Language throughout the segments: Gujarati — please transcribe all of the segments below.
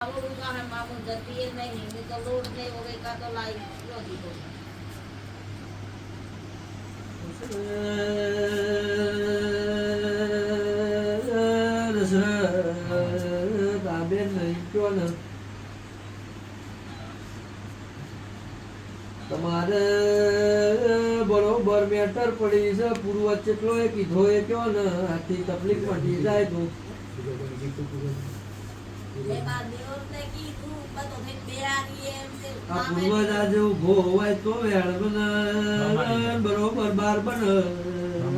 આવડું તો હે મામું જતી એ નહીં મેં તો લોટ નહીં વગેરે કા તો લાઈ લો દીધો તમારે બરોબર મેટર પડી છે પૂર્વ કેટલો એ કીધો એ કયો ને આથી તકલીફ પડી જાય તો આ પૂર્વજ આજે ઉભો હોય તો વેળ બને બરોબર બાર બને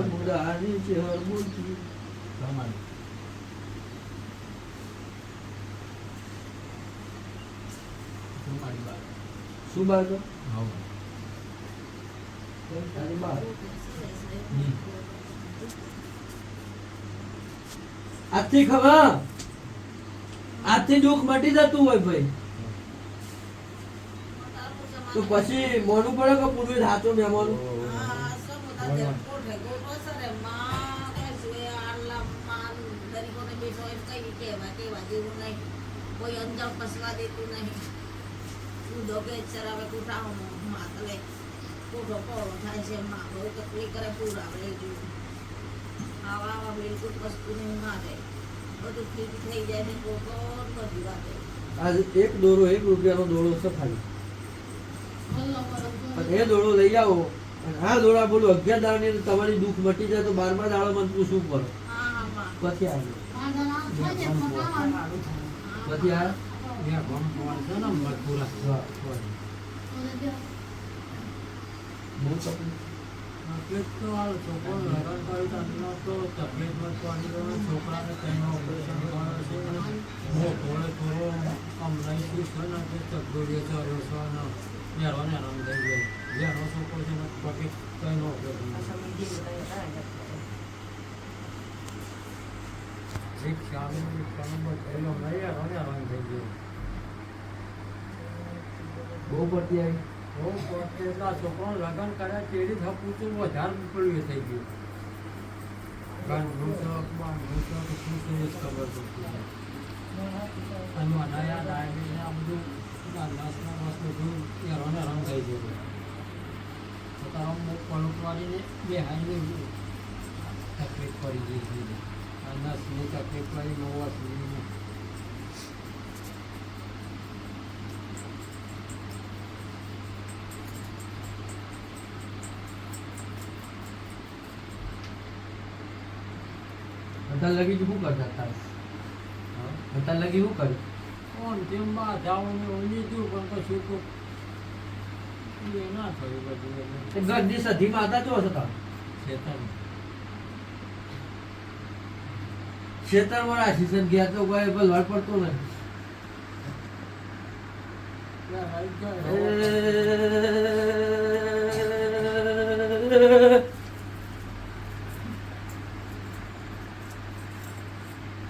મુડાની ચહેર બોલતી શું બાર તો તારી બાર આજથી ખબર આજથી દુઃખ મટી જતું હોય ભાઈ તો પછી મોનું પડે કે પૂર્વે સાચો મહેમાન કોઈ અંજામ પસવા દેતું નહીં કૂદો કે ચરાવે કૂટાવો માતલે કૂટો પોળો થાય છે માં બહુ તકલીફ કરે પૂરાવે જોયું આવા આવા બિલકુલ વસ્તુની મારે બધું ઠીક થઈ જાય ને કોકો બધી વાતે આજ એક દોરો 1 રૂપિયાનો દોરો છે ખાલી એ દોરો લઈ આવો અને આ દોરા બોલો 11 દાડાની તમારી દુઃખ મટી જાય તો 12મા દાડા મને પૂછવું પડે પછી આવે પછી આ યા કોણ કોણ છે ને પૂરા બહુ તકલીફ તો આ છોકરો હેરાન કરી તો તકલીફમાં તો આની છોકરાને કંઈ ઓપરેશન કરે છે બહુ થોડો આમ નહીં છે ને કે તકલીફ ચાલ્યો છે ને હેરાન હેરાન થઈ જાય જેનો છોકરો છે ને પગે કંઈ ઓપરેશન રિક્ષાનું બચેલો નહીં હેરાન થઈ ગયો બહુ પડતી આવી બહુ પડતી એટલા છોકરો લગ્ન કર્યા તેડી થપું વધારે પડ્યું થઈ ગયું ગાંડું શોખ બાંધું શોખ શું છે એ ખબર પડતી અને મને યાદ આવી આ બધું નાસના વાસ બધું હેરાન થઈ ગયું તો તારા પલટવાળીને બે હાઈની તકલીફ પડી ગઈ છે નસની તકલીફ પડી નવા સુધીને બધા લગી શું કરતા હતા બધા લગી શું કર્યું કોણ તેમાં જાઓને લીધું પણ પછી તો એ ના થયું બધું ગરજી સધી માતા ચો હતા ખેતરમાં રાખી છે ગયા તો કોઈ લડ પડતો નથી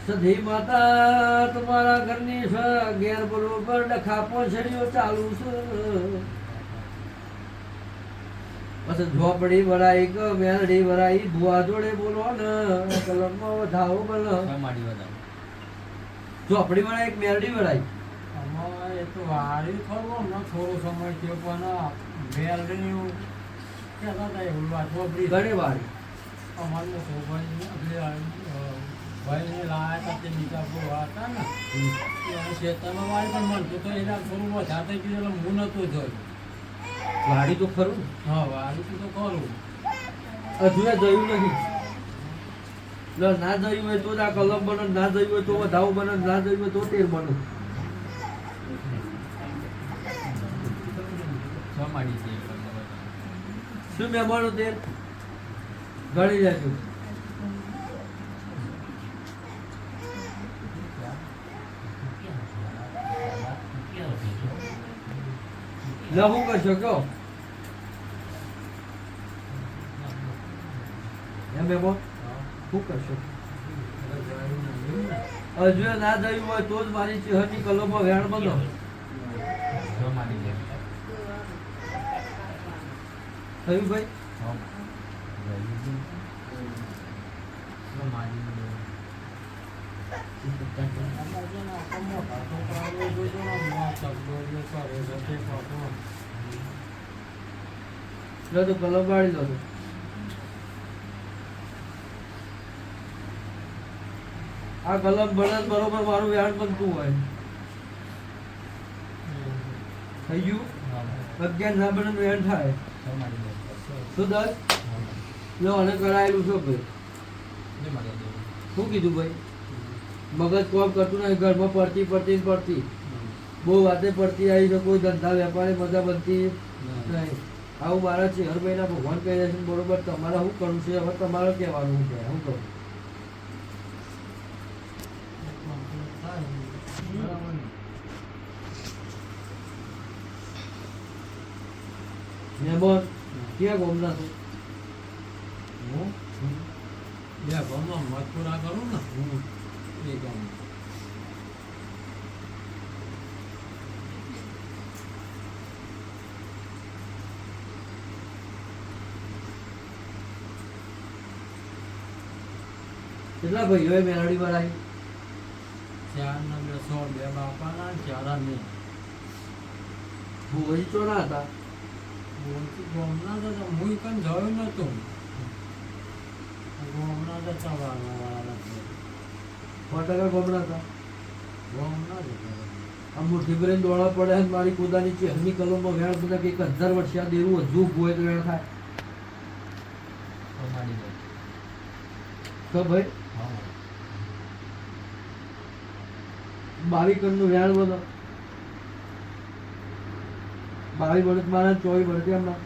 સધી માતા તમારા ઘરની છે ઘેર બરોબર ડખા પોછડીઓ ચાલુ છે પછી ઝોપડી ભરાઈ કે મેલડી ભરાઈ ભુવા જોડે બોલો ને કલમમાં વધાવો બોલો ઝોપડી ભરાઈ એક મેલડી ભરાઈ એ તો વાળી થોડું ને થોડો સમય થયો પણ મેલડી કહેતા હતા એવું ઝોપડી ઘણી વાળી અમારે ભાઈને લાયા હતા તે બીજા ભુવા હતા ને ખેતરમાં વાળી પણ મળતું તો એના થોડું વધારે થઈ ગયું એટલે હું નહોતું જોયું વાડી તો ખરું હા વાડી તો ખરું હજુ જોયું નથી ના જોયું હોય તો આ કલમ બને ના જોયું હોય તો વધાવો બને ના જોયું હોય તો તેર બને શું મહેમાનો તેર ગળી જશું લહું કરશો કયો એમ બેબો શું કરશો હજુ ના જયું હોય તો જ મારી ચહેરની કલમમાં વેણ બનો થયું ભાઈ આમાં છે ને આખા મોટા છોકરાઓ જોજો ને મોં ચગડો જે કરે છે તે પાછો. લો તો કલર પાડી દો તો. આ કલમ બને બરોબર મારું વ્યાણ બનતું હોય થઈ ગયું. 11 ના બને વ્યાણ થાય તો 10 લો અને કરાયેલું છો ભાઈ. શું કીધું ભાઈ? મગજ કોમ કરતું નહીં, ઘરમાં પડતી પડતી પડતી બહુ વાતે પડતી આવી છે, કોઈ ધંધા વેપારી મજા બનતી નહીં. આવું મારા છે હર મહિના ભગવાન કહી રહ્યા છે બરોબર. તમારે શું કરવું છે હવે તમારે કહેવાનું શું કહે શું કહું. મહેમાન ક્યાં ગોમના છો? હું બે ગામમાં મથુરા કરું ને એ ગામ. કેટલા ભાઈઓ એ મેલડી વાળા? 4 ને 2 બે બાપાના 4 ને ભુવઈ ચોના હતા? ગામના તો હું કઈ જોયું નતું. ગામના તો ચવાના 5% ગોમના હતા. ગામના જ હતા. આ મુઠ્ઠી ભરીને દોડા પડે છે મારી કુદાની ચહેરની કલમમાં વેણ બધા કે 1000 વર્ષ આ દેવું હજુ હોય તો વેણ થાય તો ભાઈ. 22 કણનું વેણ બનો. 22 વર્ષ મારા 24 વર્ષ એમના.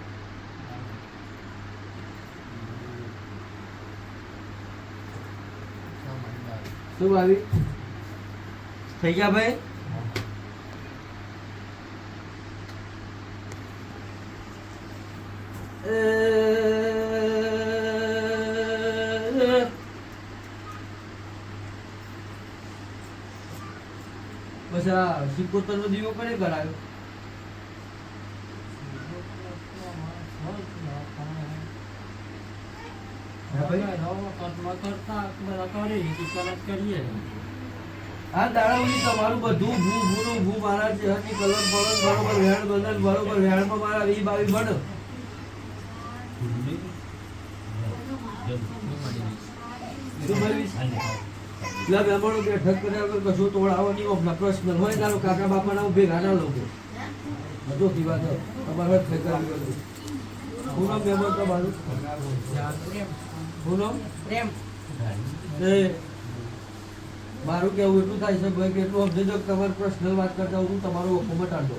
શું ભાવી થઈ ગયા ભાઈ? બસ આ 77 નો દીવો કોને કરાયો? આ દાડાઓની તમારું બધું ભૂ ભૂનું ભૂ મારા ચહેરની કલર બળન બરોબર વેણ બદલ બરોબર વેણમાં મારા 20-22 બનો. શું ભાઈ? લા બેમણો બેઠક કર્યા વગર કશું તોડાવો નહીં. ઓમના પ્રશ્ન હોય તારો કાકા બાપાના ભેગા ના લોકો બધોથી વાત તમારે હદ ફેંકા કર્યું. હું નામ બેમણ તમારું? હું નામ? મારું કેવું એટલું થાય છે ભાઈ કે એટલું સમજે જો તમારે પર્સનલ વાત કરતા હું તમારો ઓખો મટાડો.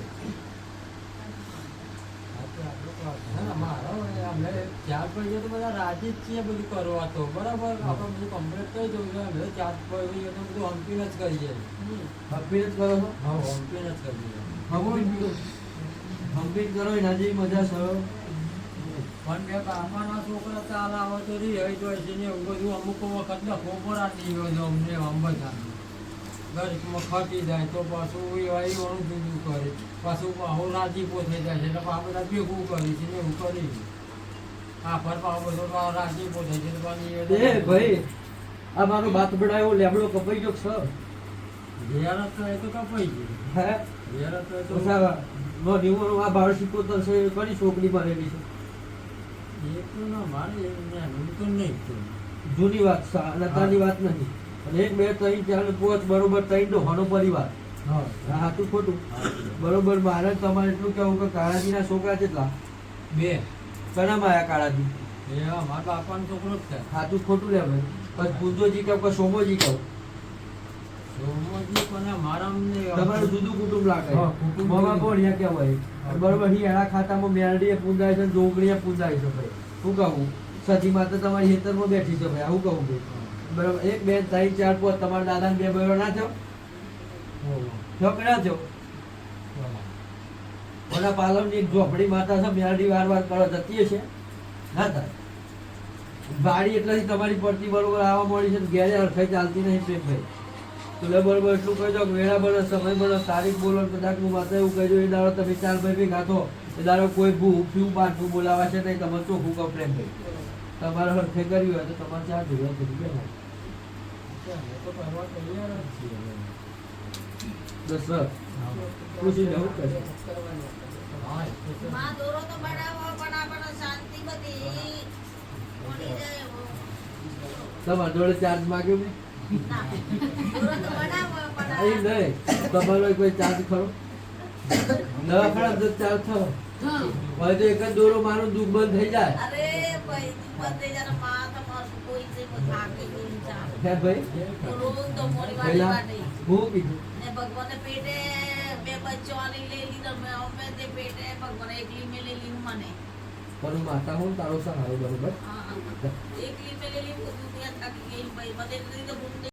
રાજી જ છીએ બધું કરવા તો બરાબર. આપણે બધું કમ્પ્લીટ કરી દઉં છું. બધું ચાર્જ પડી તો બધું હમ્પીને જ કરીએ. હમ્પી જ કરો છો? હા, હમ્પીને જ કરીએ. હમ્પી કરો એના જેવી મજા સર. પણ બે બાપાના છોકરા ચાલ આવે તો રહી હોય છે ને એવું બધું અમુક વખત લખો પડાતી હોય અમને આમ બધા ગરીબમાં ખટી જાય તો પાછું એવાનું જુદું કરે. પાછું આવું રાજીપો થઈ જાય છે એટલે બધા ભેગું કરી છે ને એવું કરી. આ ફર પાવ બધો રાજીપો થઈ છે ભાઈ. આ મારો બાત બડાયો લેબડો કપાઈ ગયો સર. ઘેરત તો એ તો કપાઈ ગયું. હે ઘેરત તો નો નિવણો આ 12 છે કઈ છોકરી મારેલી છે. એ તો ના મારે એમને તો નહીં જૂની વાત લતાની વાત નહીં. અને 1 2 3 4 5 બરોબર 3 ડોહાનો પરિવાર. હા, હાથું ખોટું બરોબર. મારે તમારે એટલું કેવું કે કાળાજીના છોકરા કેટલા? 2 કનામાં આયા કાળાજી? એ મારા બાપાનો છોકરો જ છે. હાથું ખોટું લે ભાઈ. પછી પૂંજોજી કહું કે સોમોજી કહું? સોમોજી પણ મારા અમને તમારું જુદું કુટુંબ લાગે. હા, કુટુંબ મોમાં કોણ યા કહેવાય બરોબર. હિયાળા ખાતામાં મેરડીએ પૂંજાય છે, ડોંગળીએ પૂંજાય છે ભાઈ. શું કહું? સતી માતા તમારી ખેતરમાં બેઠી છે ભાઈ. આવું કહું ભાઈ બરોબર. 1 2 3 4 5 તમારા દાદાને 2 ભાઈઓ ના થયો? છોકરા થયો. ઓલા પાલવની એક ઝોપડી માતા છે મેરડી વાર કરવા જતી હશે ના થાય. વાડી એટલાથી તમારી પડતી બરોબર આવવા મળી છે. ઘેરે હરખાઈ ચાલતી નહીં પ્રેમભાઈ. તો બરોબર એટલું કહેજો વેળા બનો સમય બનો તારીખ બોલો. કદાચ હું માતા એવું કહેજો એ દાડો તમે 4 ભાઈ ભેગા થો એ દાડો કોઈ ભૂ ફ્યુ પાછું બોલાવા છે નહીં. તમે ચોખ્ખું કહો પ્રેમભાઈ તમારે હરખે કર્યું હોય તો તમારે 4 ભેગા કરી ગયા. તો કરવા તૈયાર જ છીએ અમે. દસ પૂછી જવું પડશે હા, એ તો છે. માં દોરો તો બનાવો પણ આપણને શાંતિ બધી મળી જાય એવો. તમારા જોડે ચાર્જ માગ્યો મેં ના, દોરો તો બનાવો પણ અહીં નહીં તમારો કોઈ ચાર્જ ખરો દવાખાના જો ચાર્જ થયો હા. હવે તો એક જ દોરો મારું દુઃખ બંધ થઈ જાય અરે ભાઈ તું બધે જરા માં તમારું કોઈ છે થાકી ગયું ચાલ હે ભાઈ રોજ તો મોરી વાળી પહેલા કાઢી હું કીધું ને ભગવાને પેટે બે બચ્ચોની લઈ લીધો મેં અમે તે પેટે ભગવાને એકલી મેં લઈ લીધું મને પણ માતા હું તારો સહારો બરોબર હા એકલી મેં લઈ લીધું તું ત્યાં થાકી ગઈ ભાઈ બધે તો